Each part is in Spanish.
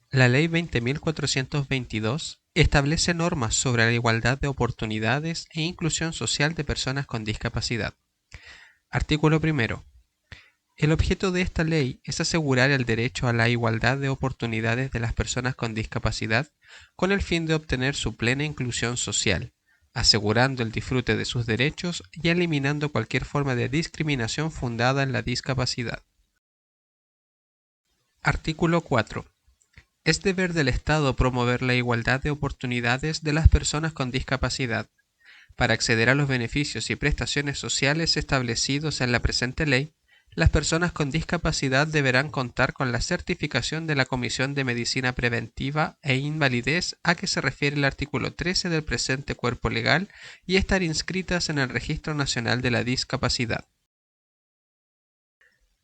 La Ley 20.422 establece normas sobre la igualdad de oportunidades e inclusión social de personas con discapacidad. Artículo primero. El objeto de esta ley es asegurar el derecho a la igualdad de oportunidades de las personas con discapacidad con el fin de obtener su plena inclusión social, asegurando el disfrute de sus derechos y eliminando cualquier forma de discriminación fundada en la discapacidad. Artículo 4. Es deber del Estado promover la igualdad de oportunidades de las personas con discapacidad. Para acceder a los beneficios y prestaciones sociales establecidos en la presente ley, las personas con discapacidad deberán contar con la certificación de la Comisión de Medicina Preventiva e Invalidez a que se refiere el artículo 13 del presente cuerpo legal y estar inscritas en el Registro Nacional de la Discapacidad.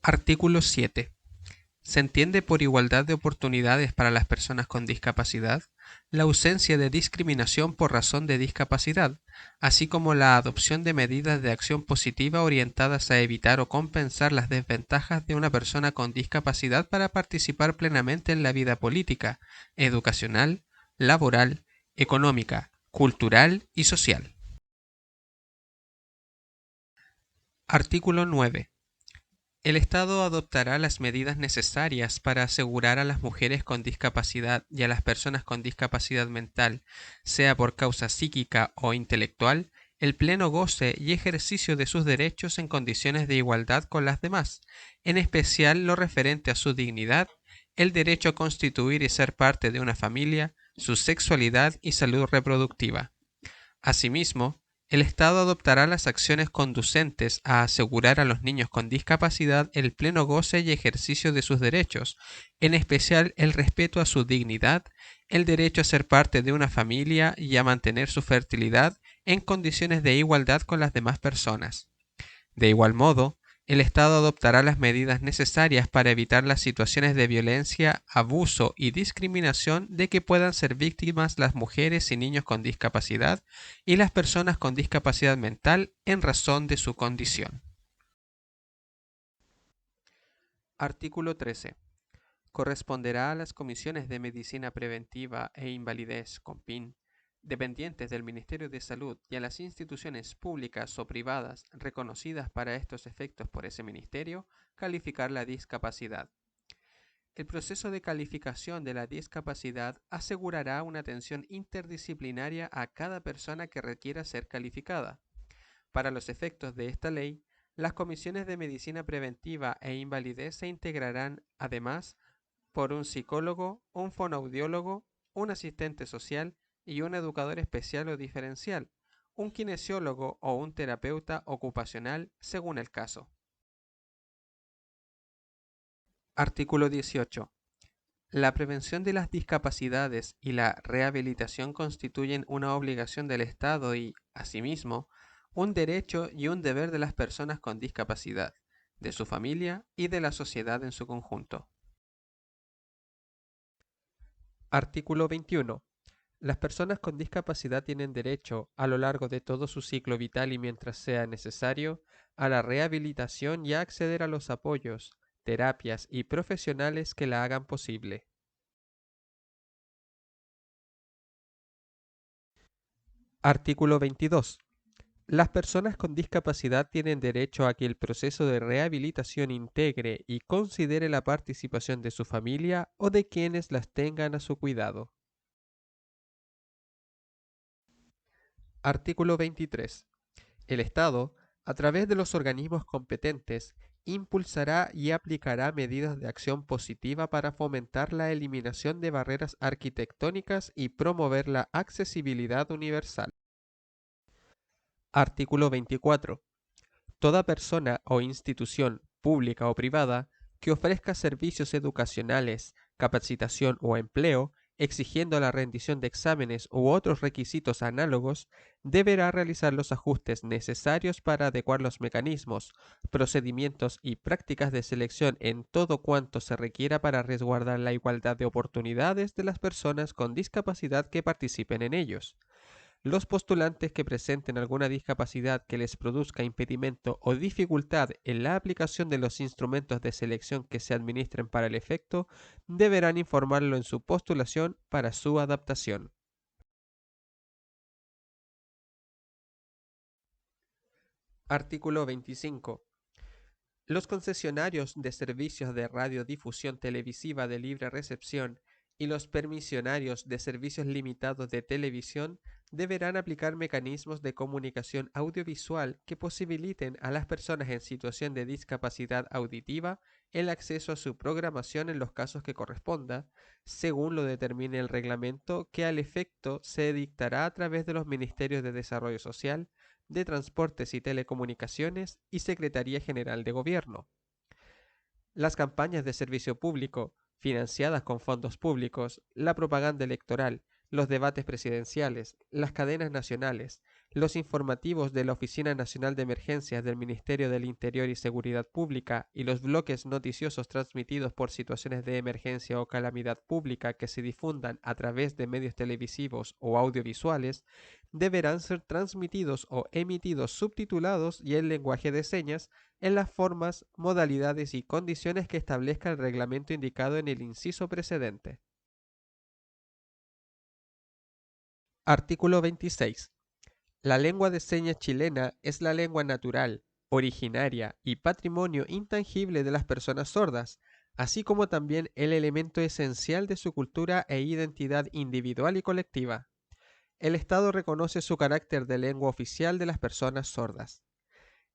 Artículo 7. Se entiende por igualdad de oportunidades para las personas con discapacidad la ausencia de discriminación por razón de discapacidad, así como la adopción de medidas de acción positiva orientadas a evitar o compensar las desventajas de una persona con discapacidad para participar plenamente en la vida política, educacional, laboral, económica, cultural y social. Artículo 9. El Estado adoptará las medidas necesarias para asegurar a las mujeres con discapacidad y a las personas con discapacidad mental, sea por causa psíquica o intelectual, el pleno goce y ejercicio de sus derechos en condiciones de igualdad con las demás, en especial lo referente a su dignidad, el derecho a constituir y ser parte de una familia, su sexualidad y salud reproductiva. Asimismo, el Estado adoptará las acciones conducentes a asegurar a los niños con discapacidad el pleno goce y ejercicio de sus derechos, en especial el respeto a su dignidad, el derecho a ser parte de una familia y a mantener su fertilidad en condiciones de igualdad con las demás personas. De igual modo, el Estado adoptará las medidas necesarias para evitar las situaciones de violencia, abuso y discriminación de que puedan ser víctimas las mujeres y niños con discapacidad y las personas con discapacidad mental en razón de su condición. Artículo 13. Corresponderá a las comisiones de medicina preventiva e invalidez (COMPIN) dependientes del Ministerio de Salud y a las instituciones públicas o privadas reconocidas para estos efectos por ese ministerio, calificar la discapacidad. El proceso de calificación de la discapacidad asegurará una atención interdisciplinaria a cada persona que requiera ser calificada. Para los efectos de esta ley, las comisiones de medicina preventiva e invalidez se integrarán, además, por un psicólogo, un fonoaudiólogo, un asistente social y un educador especial o diferencial, un kinesiólogo o un terapeuta ocupacional según el caso. Artículo 18. La prevención de las discapacidades y la rehabilitación constituyen una obligación del Estado y, asimismo, un derecho y un deber de las personas con discapacidad, de su familia y de la sociedad en su conjunto. Artículo 21. Las personas con discapacidad tienen derecho, a lo largo de todo su ciclo vital y mientras sea necesario, a la rehabilitación y a acceder a los apoyos, terapias y profesionales que la hagan posible. Artículo 22. Las personas con discapacidad tienen derecho a que el proceso de rehabilitación integre y considere la participación de su familia o de quienes las tengan a su cuidado. Artículo 23. El Estado, a través de los organismos competentes, impulsará y aplicará medidas de acción positiva para fomentar la eliminación de barreras arquitectónicas y promover la accesibilidad universal. Artículo 24. Toda persona o institución, pública o privada, que ofrezca servicios educacionales, capacitación o empleo, exigiendo la rendición de exámenes u otros requisitos análogos, deberá realizar los ajustes necesarios para adecuar los mecanismos, procedimientos y prácticas de selección en todo cuanto se requiera para resguardar la igualdad de oportunidades de las personas con discapacidad que participen en ellos. Los postulantes que presenten alguna discapacidad que les produzca impedimento o dificultad en la aplicación de los instrumentos de selección que se administren para el efecto deberán informarlo en su postulación para su adaptación. Artículo 25. Los concesionarios de servicios de radiodifusión televisiva de libre recepción y los permisionarios de servicios limitados de televisión deberán aplicar mecanismos de comunicación audiovisual que posibiliten a las personas en situación de discapacidad auditiva el acceso a su programación en los casos que corresponda, según lo determine el reglamento que al efecto se dictará a través de los Ministerios de Desarrollo Social, de Transportes y Telecomunicaciones y Secretaría General de Gobierno. Las campañas de servicio público, financiadas con fondos públicos, la propaganda electoral, los debates presidenciales, las cadenas nacionales, los informativos de la Oficina Nacional de Emergencias del Ministerio del Interior y Seguridad Pública y los bloques noticiosos transmitidos por situaciones de emergencia o calamidad pública que se difundan a través de medios televisivos o audiovisuales deberán ser transmitidos o emitidos subtitulados y en lenguaje de señas en las formas, modalidades y condiciones que establezca el reglamento indicado en el inciso precedente. Artículo 26. La lengua de señas chilena es la lengua natural, originaria y patrimonio intangible de las personas sordas, así como también el elemento esencial de su cultura e identidad individual y colectiva. El Estado reconoce su carácter de lengua oficial de las personas sordas.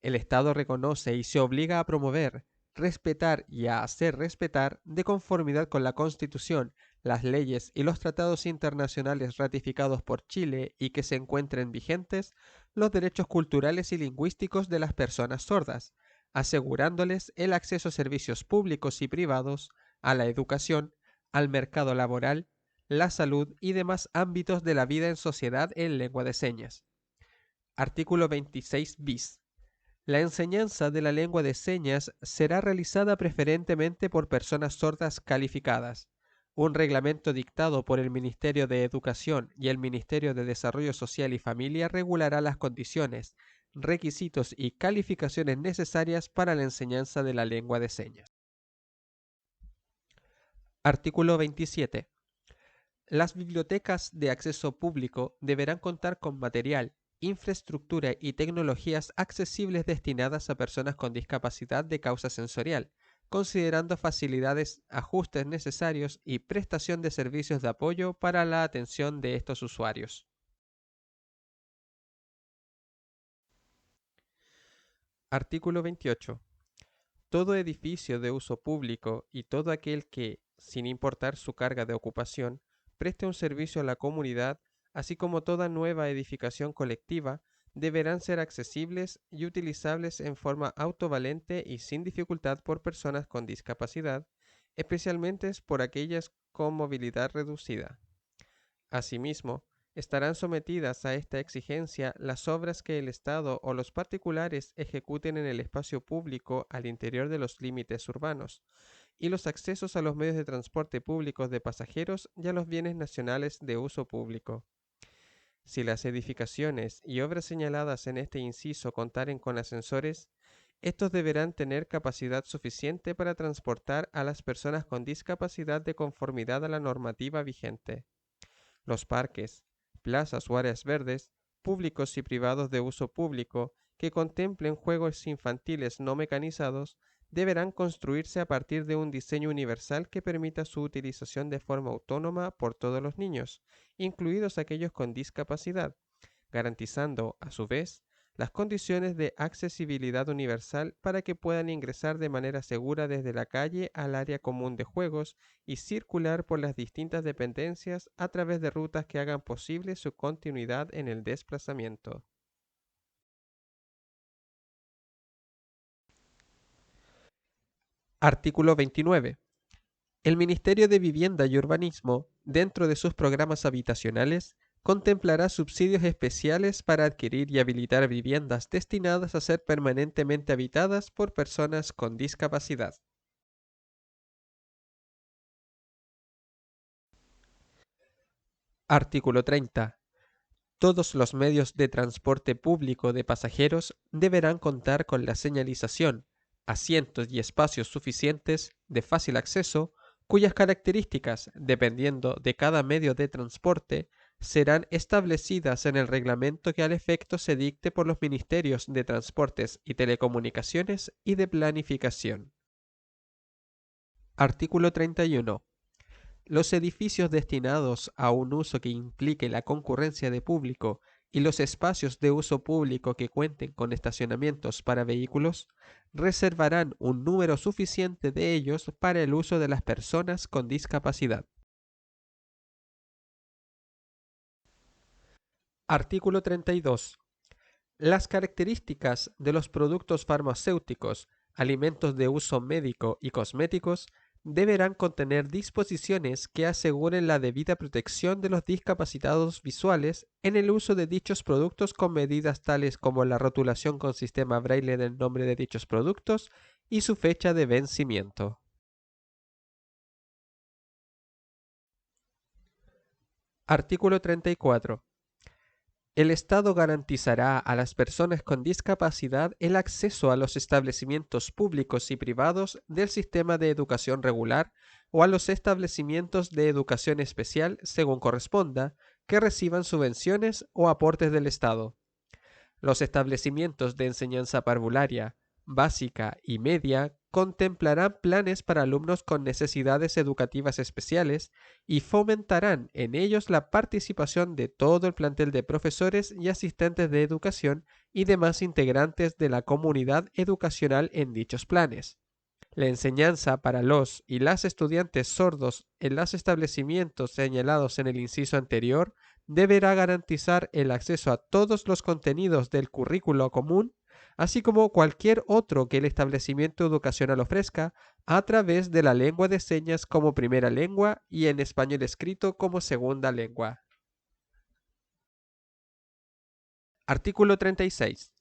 El Estado reconoce y se obliga a promover, respetar y a hacer respetar, de conformidad con la Constitución, las leyes y los tratados internacionales ratificados por Chile y que se encuentren vigentes, los derechos culturales y lingüísticos de las personas sordas, asegurándoles el acceso a servicios públicos y privados, a la educación, al mercado laboral, la salud y demás ámbitos de la vida en sociedad en lengua de señas. Artículo 26 bis. La enseñanza de la lengua de señas será realizada preferentemente por personas sordas calificadas. Un reglamento dictado por el Ministerio de Educación y el Ministerio de Desarrollo Social y Familia regulará las condiciones, requisitos y calificaciones necesarias para la enseñanza de la lengua de señas. Artículo 27. Las bibliotecas de acceso público deberán contar con material, infraestructura y tecnologías accesibles destinadas a personas con discapacidad de causa sensorial, considerando facilidades, ajustes necesarios y prestación de servicios de apoyo para la atención de estos usuarios. Artículo 28. Todo edificio de uso público y todo aquel que, sin importar su carga de ocupación, preste un servicio a la comunidad, así como toda nueva edificación colectiva, deberán ser accesibles y utilizables en forma autovalente y sin dificultad por personas con discapacidad, especialmente por aquellas con movilidad reducida. Asimismo, estarán sometidas a esta exigencia las obras que el Estado o los particulares ejecuten en el espacio público al interior de los límites urbanos, y los accesos a los medios de transporte públicos de pasajeros y a los bienes nacionales de uso público. Si las edificaciones y obras señaladas en este inciso contaren con ascensores, estos deberán tener capacidad suficiente para transportar a las personas con discapacidad de conformidad a la normativa vigente. Los parques, plazas o áreas verdes, públicos y privados de uso público, que contemplen juegos infantiles no mecanizados, deberán construirse a partir de un diseño universal que permita su utilización de forma autónoma por todos los niños, incluidos aquellos con discapacidad, garantizando, a su vez, las condiciones de accesibilidad universal para que puedan ingresar de manera segura desde la calle al área común de juegos y circular por las distintas dependencias a través de rutas que hagan posible su continuidad en el desplazamiento. Artículo 29. El Ministerio de Vivienda y Urbanismo, dentro de sus programas habitacionales, contemplará subsidios especiales para adquirir y habilitar viviendas destinadas a ser permanentemente habitadas por personas con discapacidad. Artículo 30. Todos los medios de transporte público de pasajeros deberán contar con la señalización, asientos y espacios suficientes de fácil acceso, cuyas características, dependiendo de cada medio de transporte, serán establecidas en el reglamento que al efecto se dicte por los Ministerios de Transportes y Telecomunicaciones y de Planificación. Artículo 31. Los edificios destinados a un uso que implique la concurrencia de público y los espacios de uso público que cuenten con estacionamientos para vehículos reservarán un número suficiente de ellos para el uso de las personas con discapacidad. Artículo 32. Las características de los productos farmacéuticos, alimentos de uso médico y cosméticos deberán contener disposiciones que aseguren la debida protección de los discapacitados visuales en el uso de dichos productos con medidas tales como la rotulación con sistema braille del nombre de dichos productos y su fecha de vencimiento. Artículo 34. El Estado garantizará a las personas con discapacidad el acceso a los establecimientos públicos y privados del sistema de educación regular o a los establecimientos de educación especial, según corresponda, que reciban subvenciones o aportes del Estado. Los establecimientos de enseñanza parvularia, básica y media contemplarán planes para alumnos con necesidades educativas especiales y fomentarán en ellos la participación de todo el plantel de profesores y asistentes de educación y demás integrantes de la comunidad educacional en dichos planes. La enseñanza para los y las estudiantes sordos en los establecimientos señalados en el inciso anterior deberá garantizar el acceso a todos los contenidos del currículo común, así como cualquier otro que el establecimiento educacional ofrezca, a través de la lengua de señas como primera lengua y en español escrito como segunda lengua. Artículo 36.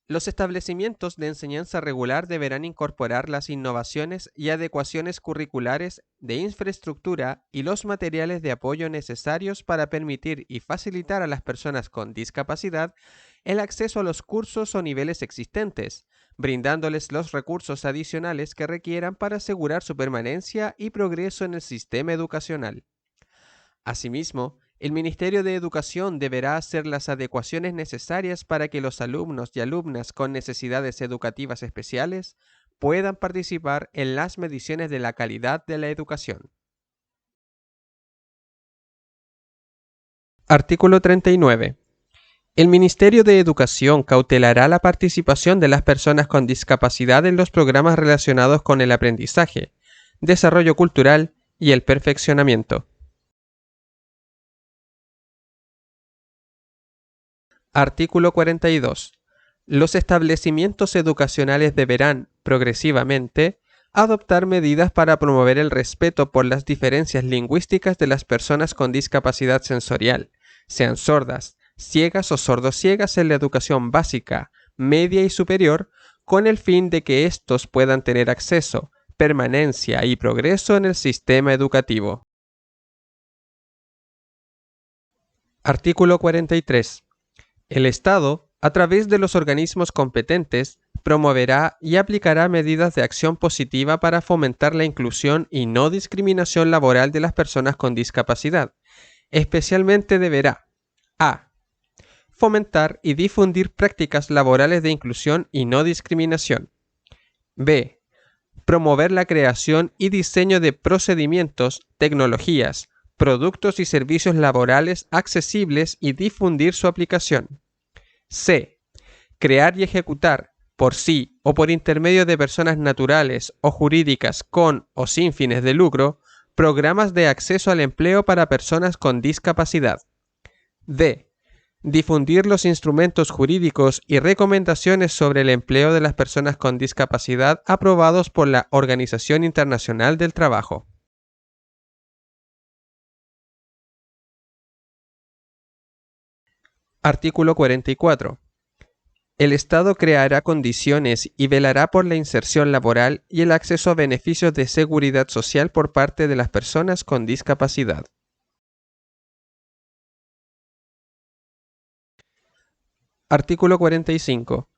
Los establecimientos de enseñanza regular deberán incorporar las innovaciones y adecuaciones curriculares de infraestructura y los materiales de apoyo necesarios para permitir y facilitar a las personas con discapacidad el acceso a los cursos o niveles existentes, brindándoles los recursos adicionales que requieran para asegurar su permanencia y progreso en el sistema educacional. Asimismo, el Ministerio de Educación deberá hacer las adecuaciones necesarias para que los alumnos y alumnas con necesidades educativas especiales puedan participar en las mediciones de la calidad de la educación. Artículo 39. El Ministerio de Educación cautelará la participación de las personas con discapacidad en los programas relacionados con el aprendizaje, desarrollo cultural y el perfeccionamiento. Artículo 42. Los establecimientos educacionales deberán, progresivamente, adoptar medidas para promover el respeto por las diferencias lingüísticas de las personas con discapacidad sensorial, sean sordas, ciegas o sordociegas en la educación básica, media y superior, con el fin de que éstos puedan tener acceso, permanencia y progreso en el sistema educativo. Artículo 43. El Estado, a través de los organismos competentes, promoverá y aplicará medidas de acción positiva para fomentar la inclusión y no discriminación laboral de las personas con discapacidad. Especialmente deberá: a. Fomentar y difundir prácticas laborales de inclusión y no discriminación. b. Promover la creación y diseño de procedimientos, tecnologías, productos y servicios laborales accesibles y difundir su aplicación. C. Crear y ejecutar, por sí o por intermedio de personas naturales o jurídicas con o sin fines de lucro, programas de acceso al empleo para personas con discapacidad. D. Difundir los instrumentos jurídicos y recomendaciones sobre el empleo de las personas con discapacidad aprobados por la Organización Internacional del Trabajo. Artículo 44. El Estado creará condiciones y velará por la inserción laboral y el acceso a beneficios de seguridad social por parte de las personas con discapacidad. Artículo 45.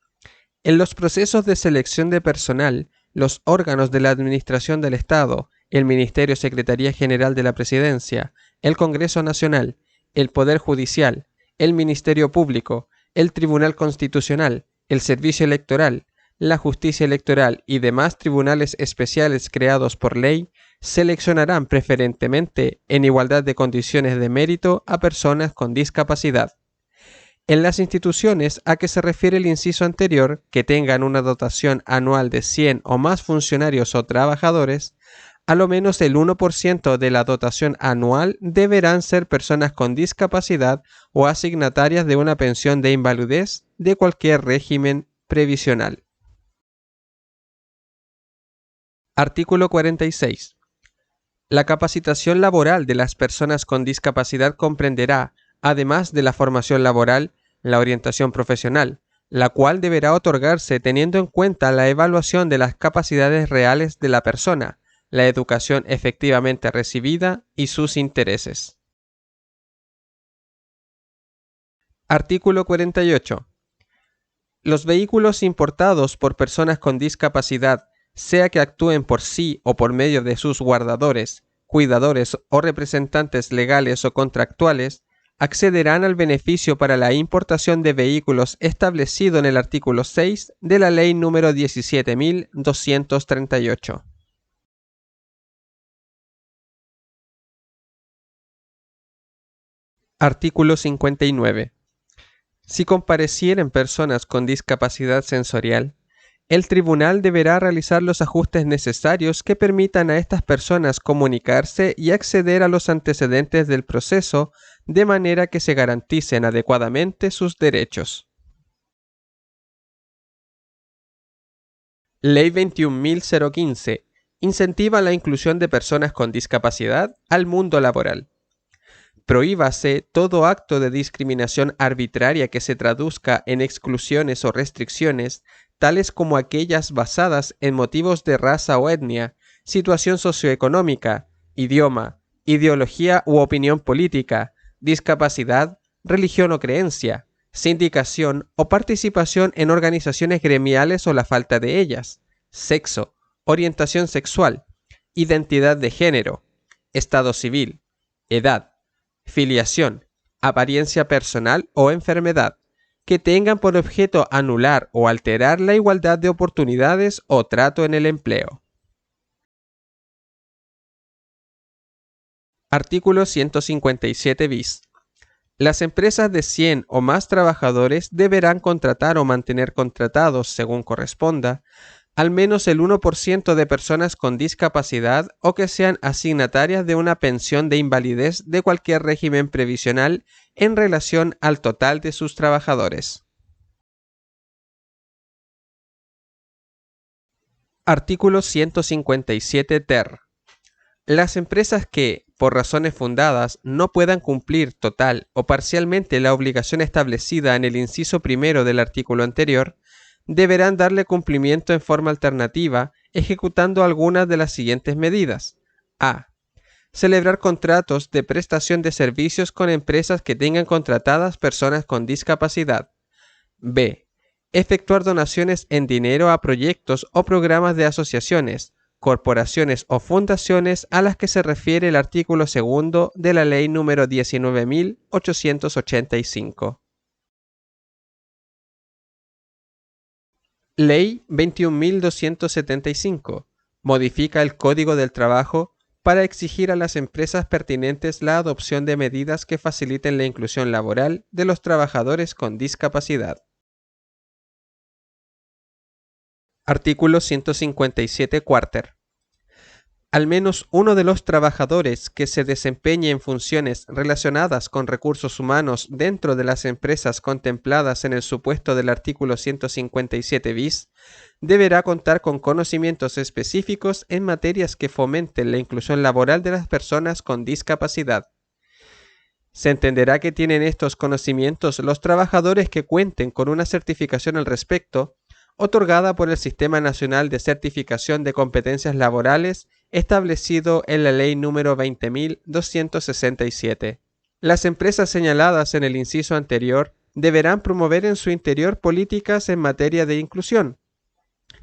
En los procesos de selección de personal, los órganos de la Administración del Estado, el Ministerio Secretaría General de la Presidencia, el Congreso Nacional, el Poder Judicial, el Ministerio Público, el Tribunal Constitucional, el Servicio Electoral, la Justicia Electoral y demás tribunales especiales creados por ley, seleccionarán preferentemente, en igualdad de condiciones de mérito, a personas con discapacidad. En las instituciones a que se refiere el inciso anterior, que tengan una dotación anual de 100 o más funcionarios o trabajadores, a lo menos el 1% de la dotación anual deberán ser personas con discapacidad o asignatarias de una pensión de invalidez de cualquier régimen previsional. Artículo 46. La capacitación laboral de las personas con discapacidad comprenderá, además de la formación laboral, la orientación profesional, la cual deberá otorgarse teniendo en cuenta la evaluación de las capacidades reales de la persona, la educación efectivamente recibida y sus intereses. Artículo 48. Los vehículos importados por personas con discapacidad, sea que actúen por sí o por medio de sus guardadores, cuidadores o representantes legales o contractuales, accederán al beneficio para la importación de vehículos establecido en el artículo 6 de la Ley número 17.238. Artículo 59. Si comparecieren personas con discapacidad sensorial, el tribunal deberá realizar los ajustes necesarios que permitan a estas personas comunicarse y acceder a los antecedentes del proceso de manera que se garanticen adecuadamente sus derechos. Ley 21.015 incentiva la inclusión de personas con discapacidad al mundo laboral. Prohíbase todo acto de discriminación arbitraria que se traduzca en exclusiones o restricciones, tales como aquellas basadas en motivos de raza o etnia, situación socioeconómica, idioma, ideología u opinión política, discapacidad, religión o creencia, sindicación o participación en organizaciones gremiales o la falta de ellas, sexo, orientación sexual, identidad de género, estado civil, edad, filiación, apariencia personal o enfermedad, que tengan por objeto anular o alterar la igualdad de oportunidades o trato en el empleo. Artículo 157 bis. Las empresas de 100 o más trabajadores deberán contratar o mantener contratados, según corresponda, al menos el 1% de personas con discapacidad o que sean asignatarias de una pensión de invalidez de cualquier régimen previsional en relación al total de sus trabajadores. Artículo 157 ter. Las empresas que, por razones fundadas, no puedan cumplir total o parcialmente la obligación establecida en el inciso primero del artículo anterior, deberán darle cumplimiento en forma alternativa, ejecutando algunas de las siguientes medidas. A. Celebrar contratos de prestación de servicios con empresas que tengan contratadas personas con discapacidad. B. Efectuar donaciones en dinero a proyectos o programas de asociaciones, corporaciones o fundaciones a las que se refiere el artículo 2 de la Ley número 19.885. Ley 21.275. Modifica el Código del Trabajo para exigir a las empresas pertinentes la adopción de medidas que faciliten la inclusión laboral de los trabajadores con discapacidad. Artículo 157 cuarter. Al menos uno de los trabajadores que se desempeñe en funciones relacionadas con recursos humanos dentro de las empresas contempladas en el supuesto del artículo 157 bis deberá contar con conocimientos específicos en materias que fomenten la inclusión laboral de las personas con discapacidad. Se entenderá que tienen estos conocimientos los trabajadores que cuenten con una certificación al respecto, otorgada por el Sistema Nacional de Certificación de Competencias Laborales establecido en la Ley número 20.267. Las empresas señaladas en el inciso anterior deberán promover en su interior políticas en materia de inclusión.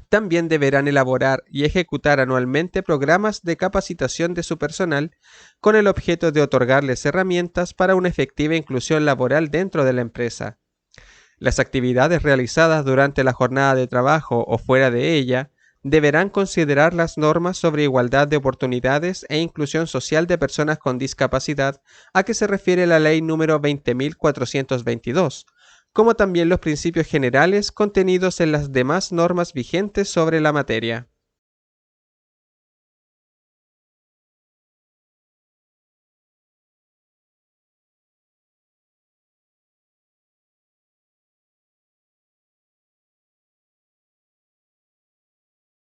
También deberán elaborar y ejecutar anualmente programas de capacitación de su personal con el objeto de otorgarles herramientas para una efectiva inclusión laboral dentro de la empresa. Las actividades realizadas durante la jornada de trabajo o fuera de ella deberán considerar las normas sobre igualdad de oportunidades e inclusión social de personas con discapacidad a que se refiere la Ley número 20.422, como también los principios generales contenidos en las demás normas vigentes sobre la materia.